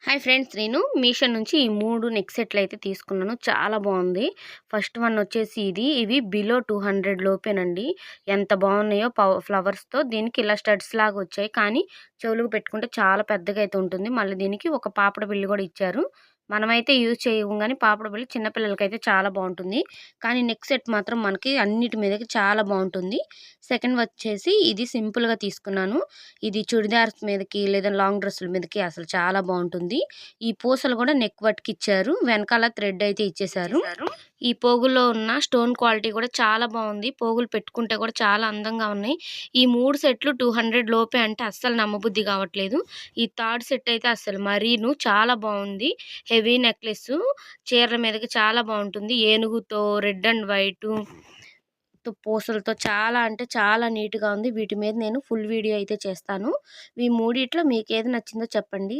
Hi friends, నేను మీషో నుంచి ఈ 3 నెక్ సెట్లు అయితే తీసుకున్నాను. చాలా బాగుంది. ఫస్ట్ వన్ వచ్చేసి ఇవి బిలో 200 లోపేనండి. ఎంత బాగున్నాయో ఫ్లవర్స్తో. దీనికి ఇలా స్టడ్స్ లాగా వచ్చాయి, కానీ చెవులకు పెట్టుకుంటే చాలా పెద్దగా అయితే ఉంటుంది. మళ్ళీ దీనికి ఒక పాపడ బిల్లు కూడా ఇచ్చారు. మనమైతే యూజ్ చేయము, కానీ పాపడ బిల్లు చిన్నపిల్లలకైతే చాలా బాగుంటుంది. కానీ నెక్ సెట్ మాత్రం మనకి అన్నిటి మీదకి చాలా బాగుంటుంది. సెకండ్ వచ్చేసి ఇది సింపుల్గా తీసుకున్నాను. ఇది చుడిదార్స్ మీదకి లేదా లాంగ్ డ్రెస్సుల మీదకి అసలు చాలా బాగుంటుంది. ఈ పూసలు కూడా నెక్ పట్టుకి ఇచ్చారు, వెనకాల థ్రెడ్ అయితే ఇచ్చేసారు. ఈ పోగుల్లో ఉన్న స్టోన్ క్వాలిటీ కూడా చాలా బాగుంది. పోగులు పెట్టుకుంటే కూడా చాలా అందంగా ఉన్నాయి. ఈ 3 సెట్లు 200 లోపే అంటే అస్సలు నమ్మబుద్ధి కావట్లేదు. ఈ థర్డ్ సెట్ అయితే అసలు మరీను చాలా బాగుంది. హెవీ నెక్లెస్ చీరల మీదకి చాలా బాగుంటుంది. ఏనుగుతో రెడ్ అండ్ వైట్ పూసలతో చాలా అంటే చాలా నీట్గా ఉంది. వీటి మీద నేను ఫుల్ వీడియో అయితే చేస్తాను. ఈ మూడిట్లో మీకు ఏది నచ్చిందో చెప్పండి.